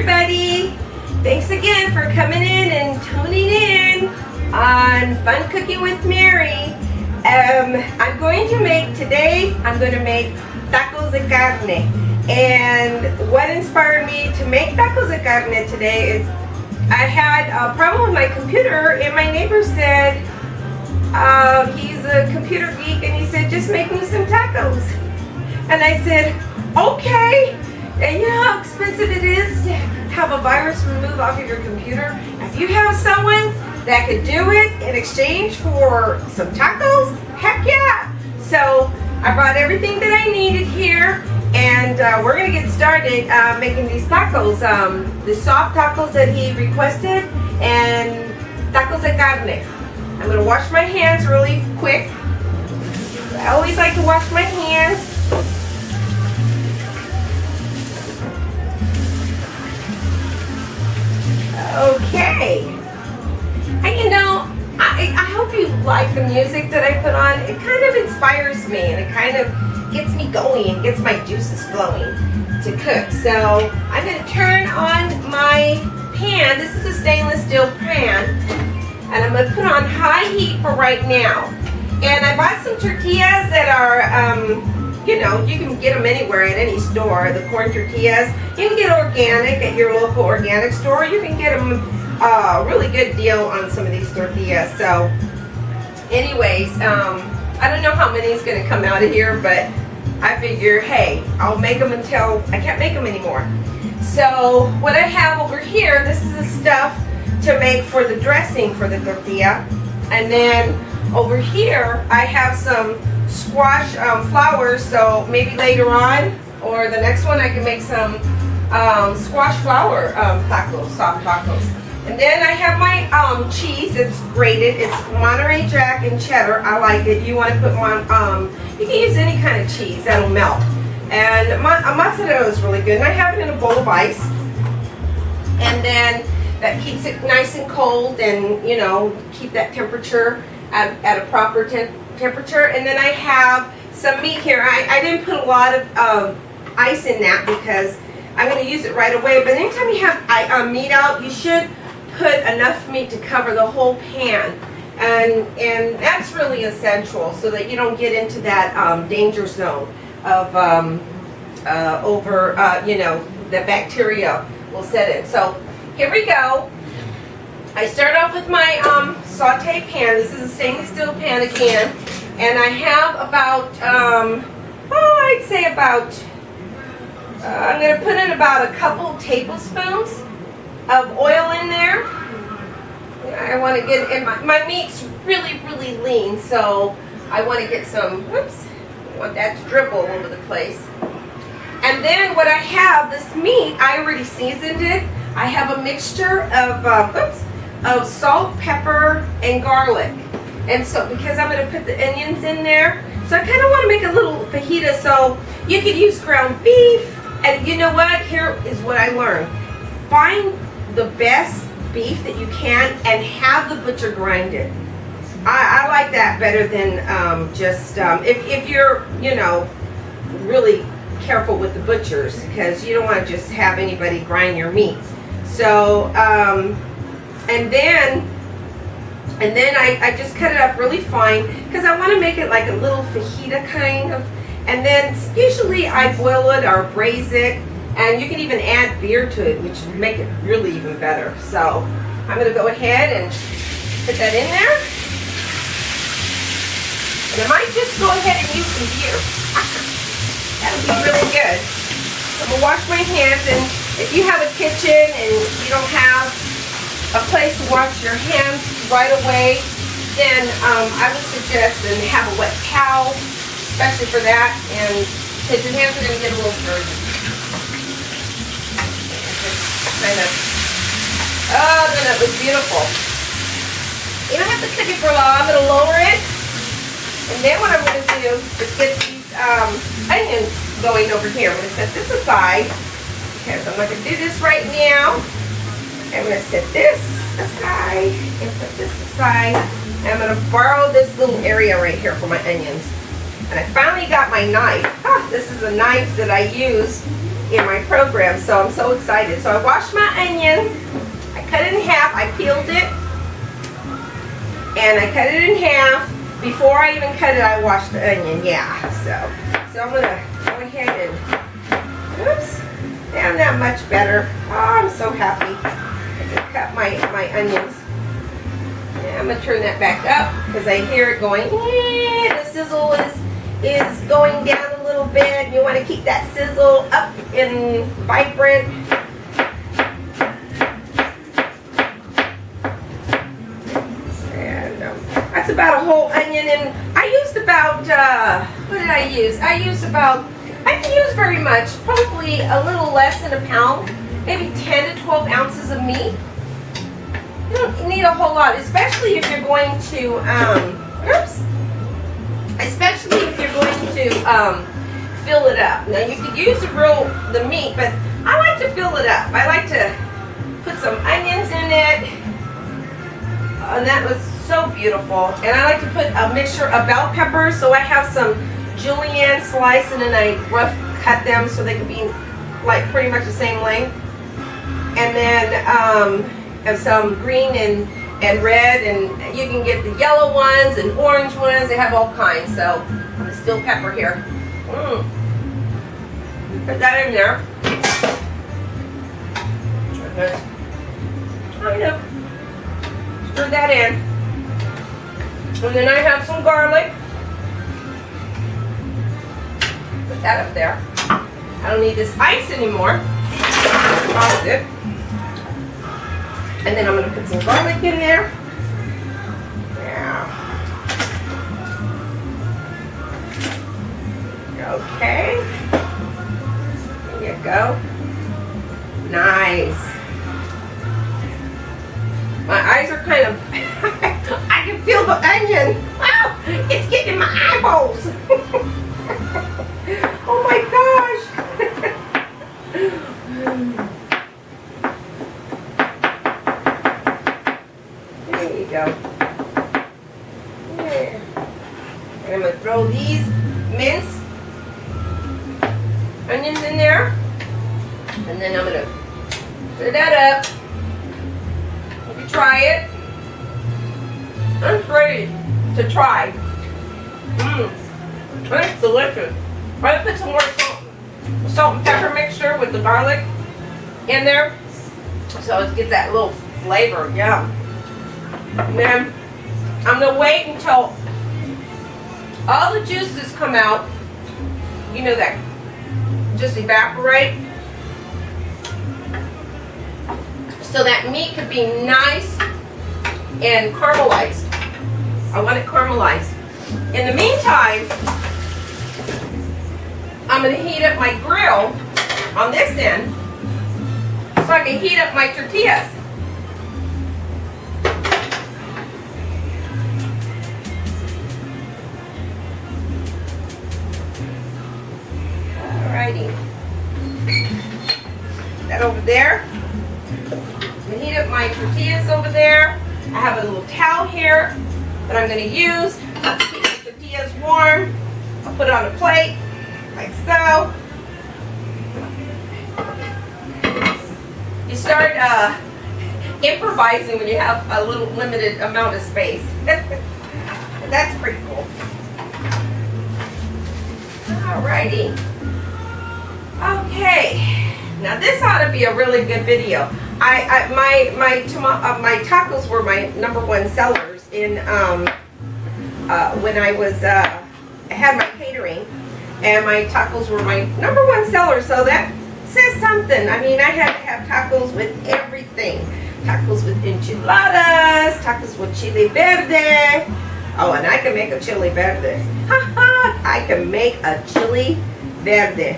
everybody. Thanks again for coming in and tuning in on Fun Cooking with Mary. I'm going to make tacos de carne. And what inspired me to make tacos de carne today is I had a problem with my computer, and my neighbor said, he's a computer geek, and he said, just make me some tacos. And I said, okay. And you know how expensive it is to have a virus removed off of your computer? If you have someone that could do it in exchange for some tacos, heck yeah. So I brought everything that I needed here, and we're going to get started making these tacos. The soft tacos that he requested, and tacos de carne. I'm going to wash my hands really quick. I always like to wash my hands. Okay. And you know, I hope you like the music that I put on. It kind of inspires me, and it kind of gets me going and gets my juices flowing to cook. So I'm going to turn on my pan. This is a stainless steel pan, and I'm going to put on high heat for right now. And I bought some tortillas that are, you know, you can get them anywhere at any store. The corn tortillas. You can get organic at your local organic store. You can get them a really good deal on some of these tortillas. So anyways, I don't know how many is going to come out of here, but I figure, hey, I'll make them until I can't make them anymore. So what I have over here, this is the stuff to make for the dressing for the tortilla. And then over here, I have some squash flowers, so maybe later on or the next one I can make some squash flour tacos, soft tacos. And then I have my cheese. It's grated. It's Monterey Jack and cheddar. I like it. You want to put you can use any kind of cheese that'll melt. And mozzarella is really good. And I have it in a bowl of ice. And then that keeps it nice and cold, and you know, keep that temperature at a proper temperature. And then I have some meat here. I didn't put a lot of ice in that because I'm going to use it right away. But anytime you have meat out, you should put enough meat to cover the whole pan, and that's really essential so that you don't get into that danger zone of you know, the bacteria will set in. So here we go. I start off with my saute pan. This is a stainless steel pan again, and I have about I'd say about I'm going to put in about a couple tablespoons of oil in there. I want to get, and my meat's really lean, so I want to get some, I want that to dribble all over the place. And then what I have, this meat, I already seasoned it. I have a mixture of salt, pepper, and garlic. And so, because I'm going to put the onions in there, so I kind of want to make a little fajita, so you could use ground beef. And you know what? Here is what I learned. Find the best beef that you can and have the butcher grind it. I like that better than if you're, you know, really careful with the butchers, because you don't want to just have anybody grind your meat. So and then I just cut it up really fine because I want to make it like a little fajita kind of. And then usually I boil it or braise it, and you can even add beer to it, which would make it really even better. So I'm going to go ahead and put that in there. And I might just go ahead and use some beer. That'll be really good. I'm going to wash my hands, and if you have a kitchen and you don't have a place to wash your hands right away, then I would suggest and have a wet towel, especially for that, and because your hands are going to get a little dirty. Kind of, oh, then it was beautiful. You don't have to cook it for long. I'm going to lower it, and then what I'm going to do is get these onions going over here. I'm going to set this aside because I'm not going to do this right now. I'm going to set this aside and put this aside. And I'm going to borrow this little area right here for my onions. And I finally got my knife. This is a knife that I use in my program, so I'm so excited. So I washed my onion, I cut it in half, I peeled it, and I cut it in half. Before I even cut it, I washed the onion, yeah. So I'm gonna go ahead and, oops, now not much better. Oh, I'm so happy. I can cut my onions. Yeah, I'm gonna turn that back up because I hear it going, the sizzle is going down a little bit. You want to keep that sizzle up and vibrant. And that's about a whole onion, and I used about, what did I use? I didn't use very much, probably a little less than a pound, maybe 10 to 12 ounces of meat. You don't need a whole lot, especially if you're going to, fill it up. Now you could use the meat, but I like to fill it up. I like to put some onions in it, and that was so beautiful. And I like to put a mixture of bell peppers, so I have some julienne sliced, and then I rough cut them so they could be like pretty much the same length. And then have some green and red, and you can get the yellow ones and orange ones. They have all kinds. So I'm still pepper here. Put that in there. Kind of stir that in. And then I have some garlic. Put that up there. I don't need this ice anymore. Toss it. And then I'm going to put some garlic in there. Yeah. Okay. There you go. Nice. My eyes are kind of, I can feel the onion. Wow, it's getting in my eyeballs. Oh my gosh. There you go. There. And I'm going to throw these minced onions in there. And then I'm going to stir that up. You can try it. I'm ready to try. It's delicious. I'm going to put some more salt and pepper mixture with the garlic in there, so it gets that little flavor. Yeah. And then I'm going to wait until all the juices come out. You know that just evaporate. So that meat could be nice and caramelized. I want it caramelized. In the meantime, I'm going to heat up my grill on this end so I can heat up my tortillas. Alrighty. That over there. I'm going to heat up my tortillas over there. I have a little towel here that I'm going to use to keep the tortillas warm. I'll put it on a plate like so. You start improvising when you have a little limited amount of space. That's pretty cool. Alrighty. Okay. Now this ought to be a really good video. My tacos were my #1 sellers in when I was I had my catering, and my tacos were my #1 seller. So that says something. I mean, I had to have tacos with everything. Tacos with enchiladas, tacos with chili verde. Oh, and I can make a chili verde. I can make a chili verde.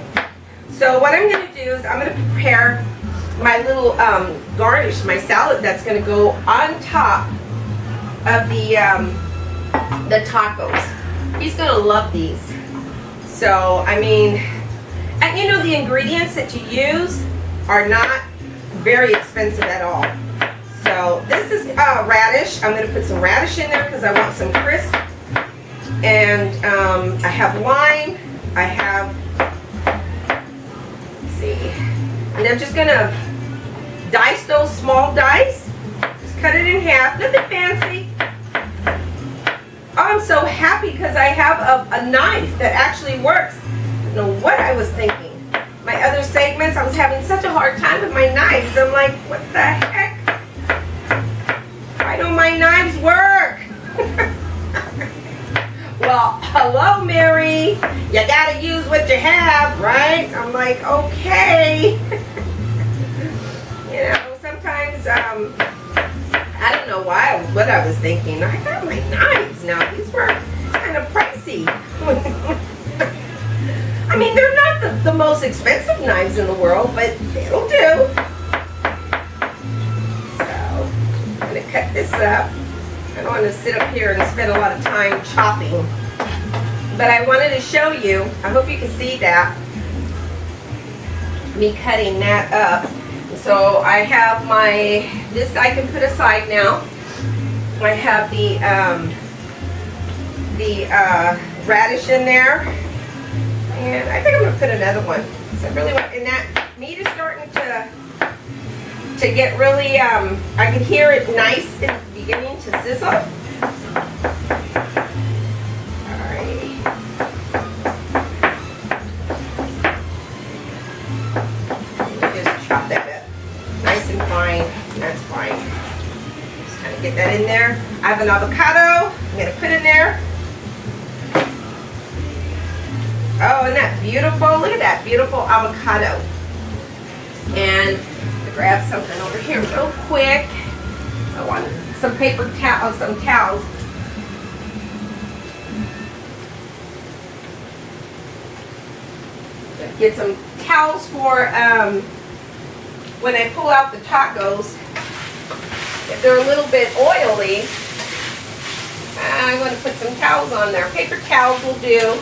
So what I'm going to do is I'm going to prepare my little garnish, my salad that's going to go on top of the tacos. He's going to love these. So, I mean, and you know, the ingredients that you use are not very expensive at all. So this is radish. I'm going to put some radish in there because I want some crisp. And I have lime. I have, let's see, And I'm just gonna dice those small dice. Just cut it in half. Nothing fancy. Oh, I'm so happy because I have a knife that actually works. I don't know what I was thinking. My other segments, I was having such a hard time with my knives. I'm like, what the heck? Why don't my knives work? Well, hello, Mary. You gotta use what you have, right? I'm like, okay. You know, sometimes, I don't know what I was thinking. I got my knives now. These were kind of pricey. I mean, they're not the most expensive knives in the world, but it'll do. So, I'm going to cut this up. I don't want to sit up here and spend a lot of time chopping. But I wanted to show you, I hope you can see that, me cutting that up. So I have this I can put aside now. I have the radish in there. And I think I'm gonna put another one. So I really want, and that meat is starting to get really, I can hear it nice in the beginning to sizzle. Alrighty. Just chop that up nice and fine. That's fine. Just kind of get that in there. I have an avocado. I'm gonna put in there. Oh, isn't that beautiful? Look at that beautiful avocado. And to grab something over here real quick. I want some paper towels, some towels. Get some towels for when I pull out the tacos. If they're a little bit oily, I'm going to put some towels on there. Paper towels will do.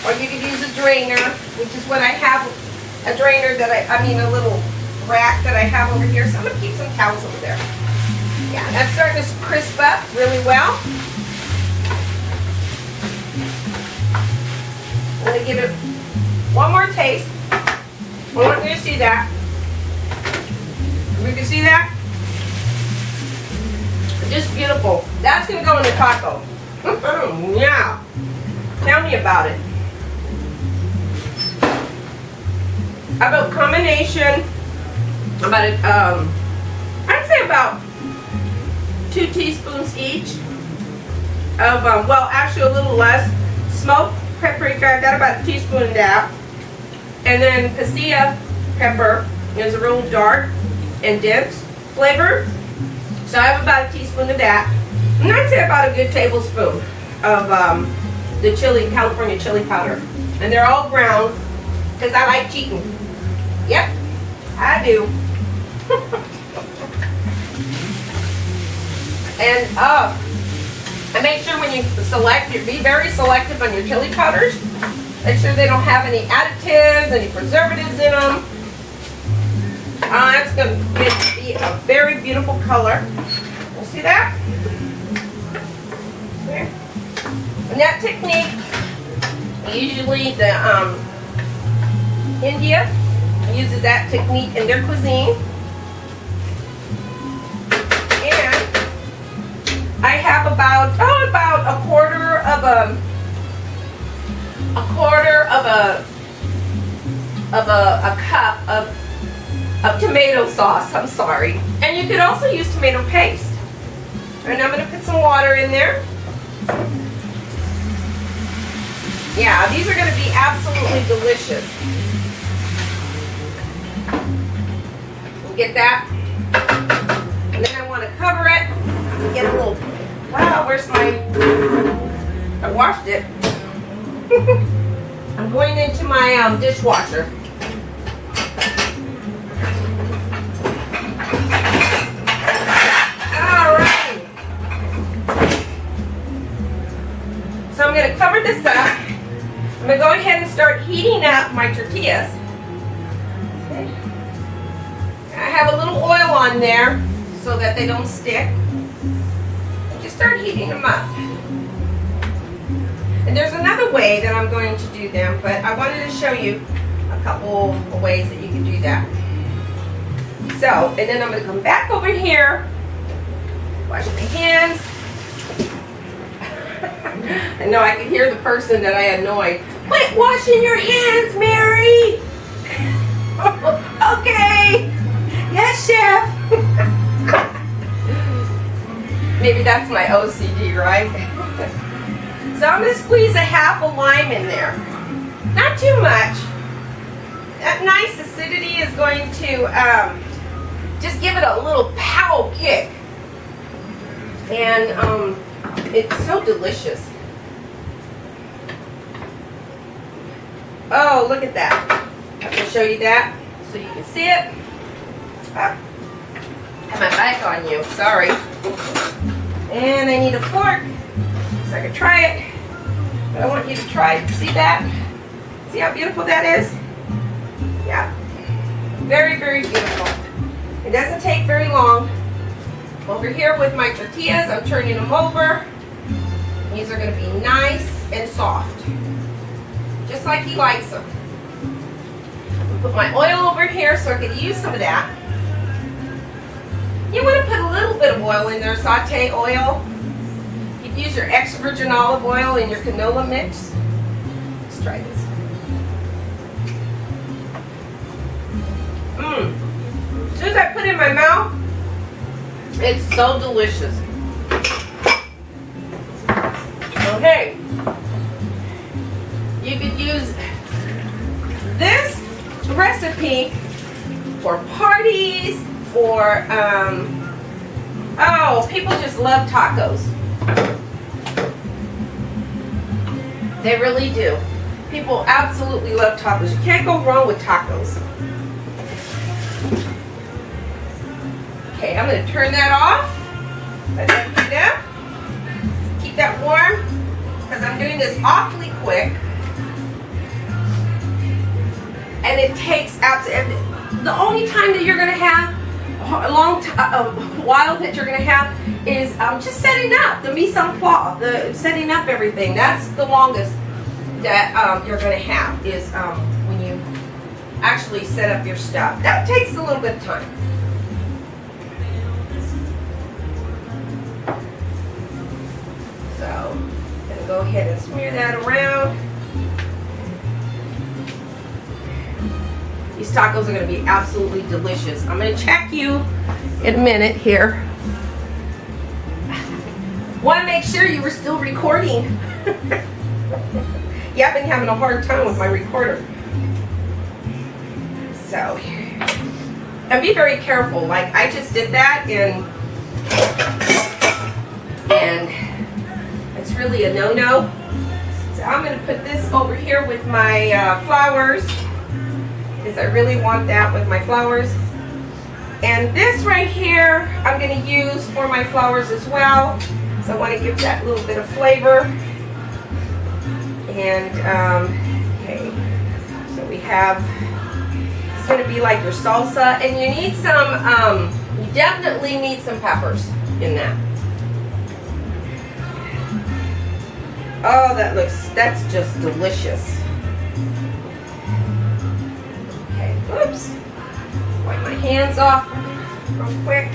Or you could use a drainer, which is what I have, a drainer that I mean a little rack that I have over here. So I'm going to keep some towels over there. Yeah, that's starting to crisp up really well. I'm going to give it one more taste. I want you to see that. You can see that? Just beautiful. That's going to go in the taco. Yeah. Tell me about it. About combination, I'd say about 2 teaspoons each of, well, actually a little less, smoked paprika. I got about a teaspoon of that. And then casilla pepper is a real dark and dense flavor. So I have about a teaspoon of that. And I'd say about a good tablespoon of the chili, California chili powder. And they're all ground because I like cheating. Yep, I do. And I make sure when you select, be very selective on your chili powders. Make sure they don't have any additives, any preservatives in them. It's going to be a very beautiful color. You see that? There. And that technique, usually the India uses that technique in their cuisine. And I have about a quarter of a cup of tomato sauce. I'm sorry. And you could also use tomato paste. And I'm going to put some water in there. Yeah, these are going to be absolutely delicious. Get that, and then I want to cover it and get a little, wow, where's my, I washed it. I'm going into my dishwasher. Alright, so I'm going to cover this up. I'm going to go ahead and start heating up my tortillas. Okay. I have a little oil on there so that they don't stick. And just start heating them up. And there's another way that I'm going to do them, but I wanted to show you a couple of ways that you can do that. So, and then I'm going to come back over here, wash my hands. I know I can hear the person that I annoyed. Quit washing your hands, Mary! Okay! Yes, chef! Maybe that's my OCD, right? So I'm going to squeeze a half a lime in there. Not too much. That nice acidity is going to just give it a little pow kick. And it's so delicious. Oh, look at that. I'm going to show you that so you can see it. I have my back on you, sorry. And I need a fork so I can try it. But I want you to try it. See that? See how beautiful that is? Yeah. Very, very beautiful. It doesn't take very long. Over here with my tortillas, I'm turning them over. These are going to be nice and soft. Just like he likes them. I'll put my oil over here so I can use some of that. You want to put a little bit of oil in there, saute oil. You can use your extra virgin olive oil in your canola mix. Let's try this. As soon as I put it in my mouth, it's so delicious. Okay. You could use this recipe for parties, for, oh, people just love tacos. They really do. People absolutely love tacos. You can't go wrong with tacos. Okay, I'm going to turn that off. Let that heat up. Keep that warm because I'm doing this awfully quick. And it takes out, the only time that you're going to have a while that you're going to have is just setting up the mise en place, the setting up everything. That's the longest that you're going to have is when you actually set up your stuff. That takes a little bit of time. So I'm going to go ahead and smear that around. These tacos are going to be absolutely delicious. I'm going to check you in a minute here. Want to make sure you were still recording. Yeah, I've been having a hard time with my recorder. So, and be very careful. Like I just did that and it's really a no-no. So I'm going to put this over here with my flowers. Because I really want that with my flowers. And this right here, I'm going to use for my flowers as well. So I want to give that little bit of flavor. And, okay, so we have, it's going to be like your salsa. And you need some, you definitely need some peppers in that. Oh, that's just delicious. Oops. Wipe my hands off real quick.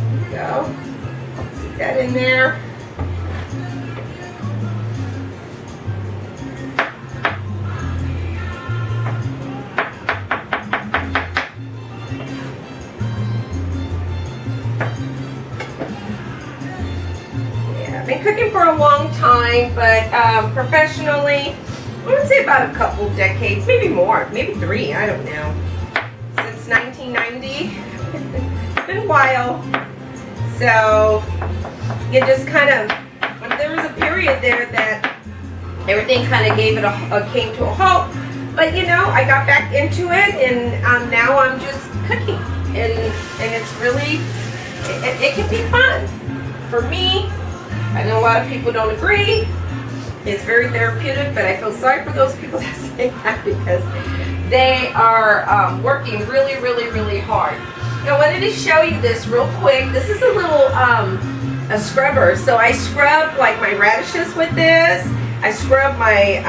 There we go. Stick that in there. Been cooking for a long time, but professionally, I would say about a couple decades, maybe more, maybe 3, I don't know. Since 1990, it's been a while. So it just kind of, there was a period there that everything kind of gave it came to a halt. But you know, I got back into it, and now I'm just cooking, and it's really, it can be fun for me. I know a lot of people don't agree. It's very therapeutic, but I feel sorry for those people that say that because They are working really, really, really hard. Now, I wanted to show you this real quick. This is a little a scrubber. So I scrub like my radishes with this. I scrub my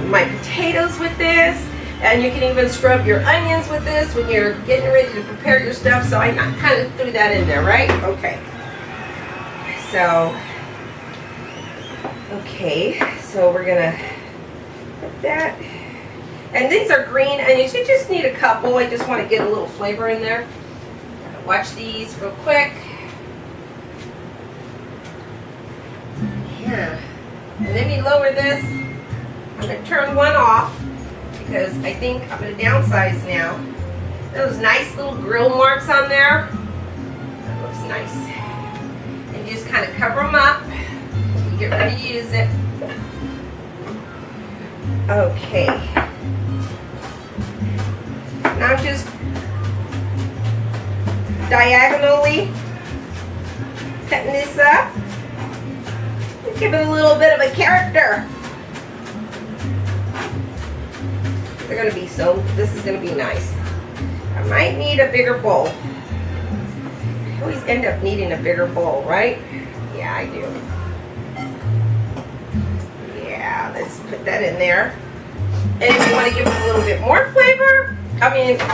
my potatoes with this. And you can even scrub your onions with this when you're getting ready to prepare your stuff. So I kind of threw that in there, right? Okay. So, so we're gonna put that. And these are green onions. You just need a couple. I just want to get a little flavor in there. Watch these real quick. Yeah. And let me lower this. I'm going to turn one off because I think I'm going to downsize now. Those nice little grill marks on there. That looks nice. And you just kind of cover them up. You get ready to use it. Okay. Now I'm just diagonally cutting this up. Give it a little bit of a character. They're gonna be this is gonna be nice. I might need a bigger bowl. I always end up needing a bigger bowl, right? Yeah, I do. Yeah, let's put that in there. And if you want to give it a little bit more flavor,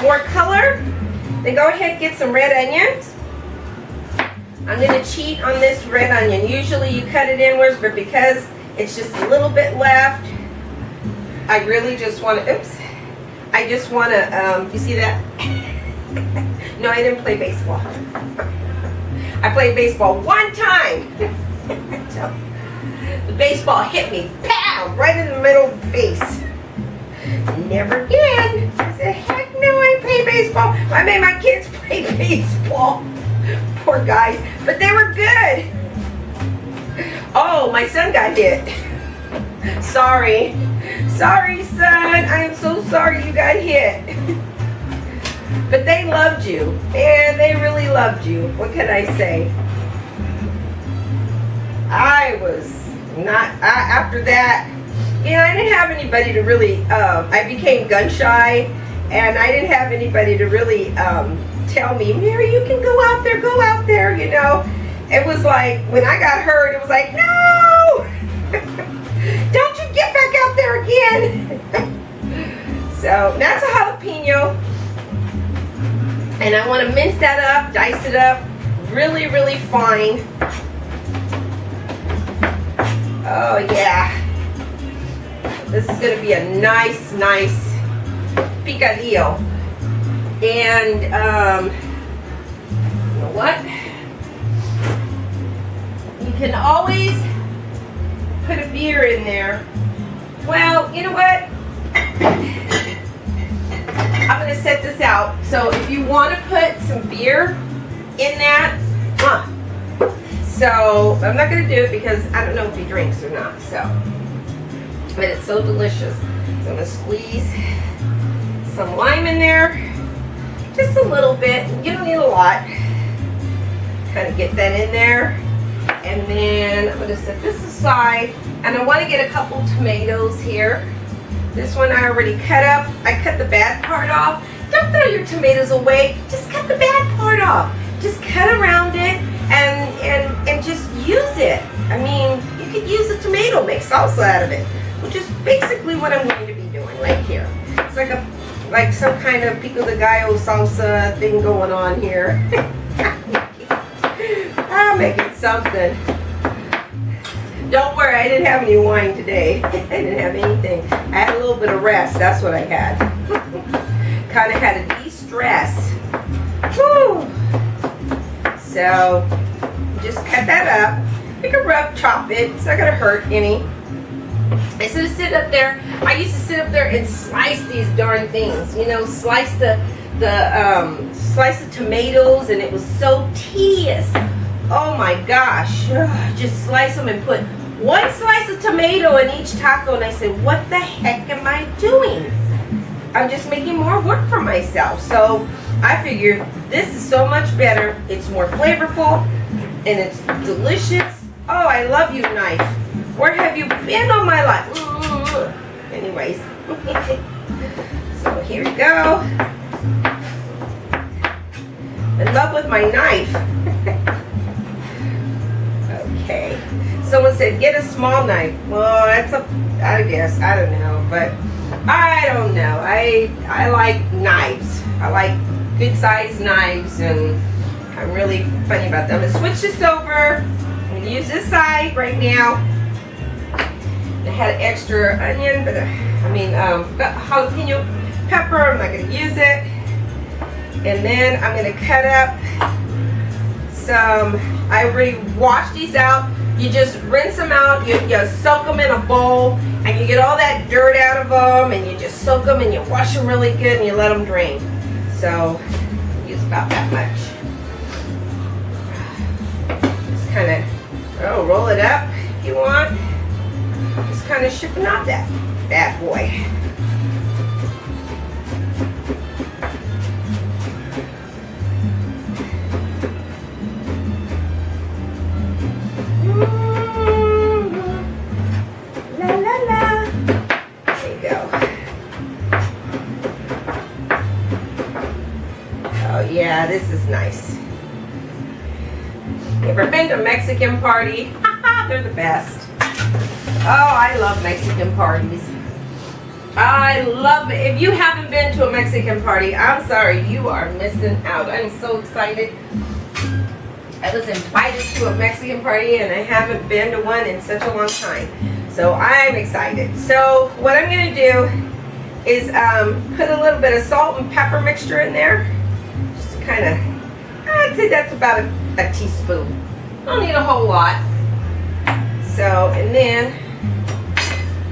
more color, then go ahead and get some red onions. I'm going to cheat on this red onion. Usually you cut it inwards, but because it's just a little bit left, I really just want to, I just want to, you see that? No, I didn't play baseball. I played baseball one time. The baseball hit me, pow, right in the middle of the face. Never again. I said, heck no, I play baseball. I made my kids play baseball. Poor guys, but they were good. Oh, my son got hit. Sorry, son. I am so sorry you got hit. But they loved you, and they really loved you. What can I say? I was not. After that, I didn't have anybody to really. I became gun shy, and I didn't have anybody to really. Tell me, Mary, you can go out there, It was like, when I got hurt, it was like, no! Don't you get back out there again! So, that's a jalapeno. And I want to mince that up, dice it up, really, really fine. Oh, yeah. This is going to be a nice picadillo. And, you know what? You can always put a beer in there. Well, you know what? I'm going to set this out. So if you want to put some beer in that, so I'm not going to do it because I don't know if he drinks or not. So, but it's so delicious. So I'm going to squeeze some lime in there. Just a little bit. You don't need a lot. Kind of get that in there. And then I'm going to set this aside. And I want to get a couple tomatoes here. This one I already cut up. I cut the bad part off. Don't throw your tomatoes away. Just cut the bad part off. Just cut around it and just use it. You could use a tomato, make salsa out of it. Which is basically what I'm going to be doing right here. It's like some kind of pico de gallo salsa thing going on here. I'm making something. Don't worry, I didn't have any wine today. I didn't have anything. I had a little bit of rest. That's what I had. Kind of had a de-stress. Woo! So, just cut that up. You can rough chop it. It's not going to hurt any. Instead of sit up there, I used to sit up there and slice these darn things. Slice slice the tomatoes, and it was so tedious. Oh my gosh. Just slice them and put one slice of tomato in each taco, and I said, what the heck am I doing? I'm just making more work for myself. So I figured this is so much better. It's more flavorful, and it's delicious. Oh, I love you, knife. Where have you been all my life? Anyways. So here we go. In love with my knife. Okay. Someone said get a small knife. Well, that's I guess, I don't know, but I don't know. I like knives. I like good sized knives, and I'm really funny about them. I'm gonna switch this over. I'm gonna use this side right now. I had extra onion, but jalapeno pepper. I'm not gonna use it. And then I'm gonna cut up some. I already washed these out. You just rinse them out. You soak them in a bowl, and you get all that dirt out of them, and you just soak them and you wash them really good, and you let them drain. So use about that much. Just kind of roll it up if you want. Just kind of shipping out that bad boy. La la la. There you go. Oh yeah, this is nice. You ever been to a Mexican party? They're the best. Oh, I love Mexican parties. I love it. If you haven't been to a Mexican party, I'm sorry, you are missing out. I'm so excited. I was invited to a Mexican party, and I haven't been to one in such a long time. So I'm excited. So what I'm going to do is put a little bit of salt and pepper mixture in there. Just to kind of, I'd say that's about a teaspoon. Don't need a whole lot. So, and then,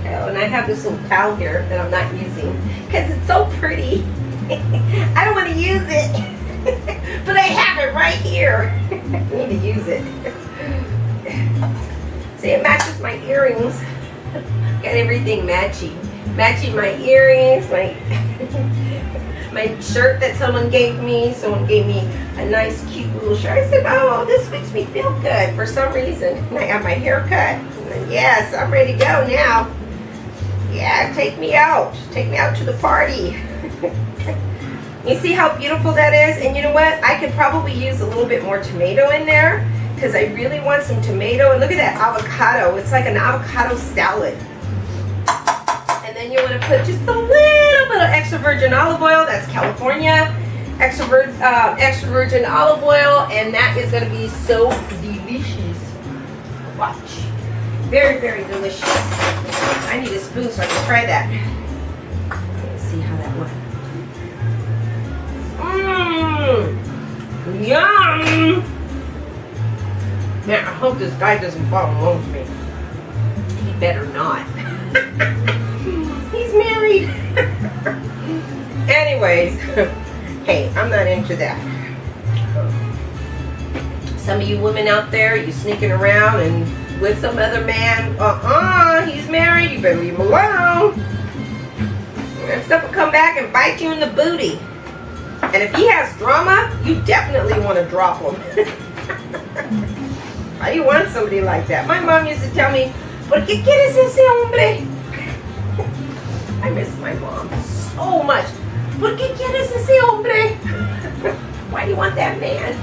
and I have this little towel here that I'm not using because it's so pretty. I don't want to use it, but I have it right here. I need to use it. See, it matches my earrings. Got everything matching. Matching my earrings, my shirt that someone gave me. Someone gave me a nice cute little shirt. I said, oh, this makes me feel good for some reason. And I got my hair cut. And then, yes, I'm ready to go now. Yeah, take me out. Take me out to the party. You see how beautiful that is? And you know what? I could probably use a little bit more tomato in there because I really want some tomato. And look at that avocado. It's like an avocado salad. And then you want to put just a little bit of extra virgin olive oil. That's California. Extra virgin olive oil. And that is going to be so delicious. Watch. Very, very delicious. I need a spoon so I can try that. Let's see how that works. Mmm. Yum. Man, I hope this guy doesn't fall in love with me. He better not. He's married. Anyways, hey, I'm not into that. Some of you women out there, you sneaking around and with some other man, he's married, you better leave him alone. That stuff will come back and bite you in the booty. And if he has drama, you definitely want to drop him. Why do you want somebody like that? My mom used to tell me, ¿por qué quieres ese hombre? I miss my mom so much. ¿Por qué quieres ese hombre? Why do you want that man?